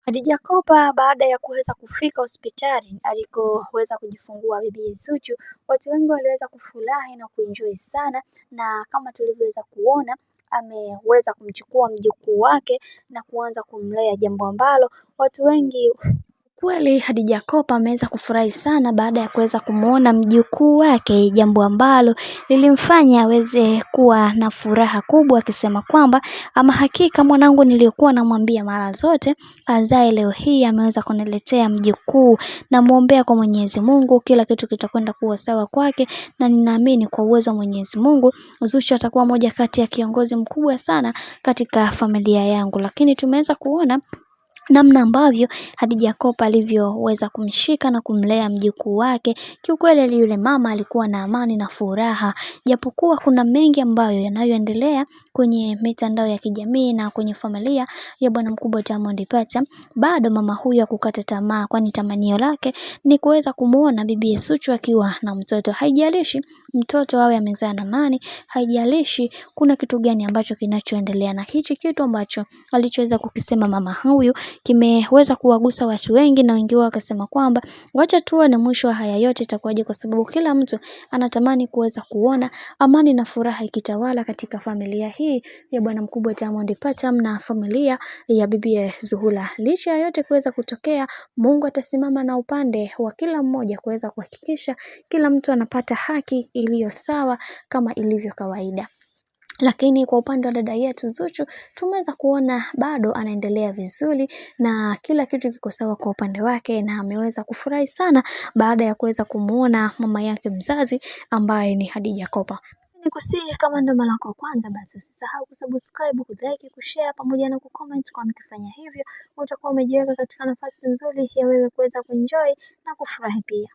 Khadija Kopa baada ya kuweza kufika hospitali alikoweza kujifungua bibi Zuchu, watu wengi waliweza kufurahi na kuenjoy sana, na kama tulivyoweza kuona ameweza kumchukua mjukuu wake na kuanza kumlea, jambo ambalo watu wengi kweli Khadija Kopa ameweza kufurahi sana baada ya kuweza kumuona mjukuu wake, jambo ambalo lilimfanya aweze kuwa na furaha kubwa, akisema kwamba ama hakika mwanangu niliyokuwa namwambia mara zote azae leo hii ameweza kuniletea mjukuu, na muombea kwa Mwenyezi Mungu kila kitu kitakwenda kuwa sawa kwake, na ninaamini kwa uwezo wa Mwenyezi Mungu Zuchu atakuwa moja kati ya kiongozi mkubwa sana katika familia yangu. Lakini tumeweza kuona namna ambavyo Khadija Kopa alivyoweza kumshika na kumlea mjukuu wake. Kiukweli yule mama alikuwa na amani na furaha, japokuwa kuna mengi ambayo yanayoendelea kwenye mitandao ya kijamii na kwenye familia ya bwana mkubwa Diamond Platnumz. Bado mama huyu hakukata tamaa, kwani tamanio lake ni kuweza kumuona bibi Zuchu akiwa na mtoto. Haijalishi mtoto awe amezaa na nani, haijalishi kuna kitu gani ambacho kinachoendelea, na hichi kitu ambacho alichoweza kukisema mama huyu kimeweza kuwagusa watu wengi, na wengi wao wakasema kwamba wacha tuone mwisho wa haya yote itakuwaje, kwa sababu kila mtu anatamani kuweza kuona amani na furaha ikitawala katika familia hii ya bwana mkubwa Diamond Platnumz na familia ya bibi Zuhura. Licha ya yote kuweza kutokea, Mungu atasimama na upande wa kila mmoja kuweza kuhakikisha kila mtu anapata haki iliyo sawa kama ilivyo kawaida. Lakini kwa upande wa dada yetu Zuchu tumeweza kuona bado anaendelea vizuri na kila kitu kiko sawa kwa upande wake, na ameweza kufurahi sana baada ya kuweza kumuona mama yake mzazi ambaye ni Khadija Kopa. Nikusihi kama ndo mara yako kwanza, basi usisahau kusubscribe, kulike, kushare pamoja na kucomment, kwa ukifanya hivyo utakuwa umejiweka katika nafasi nzuri ya wewe kuweza kuenjoy na kufurahi pia.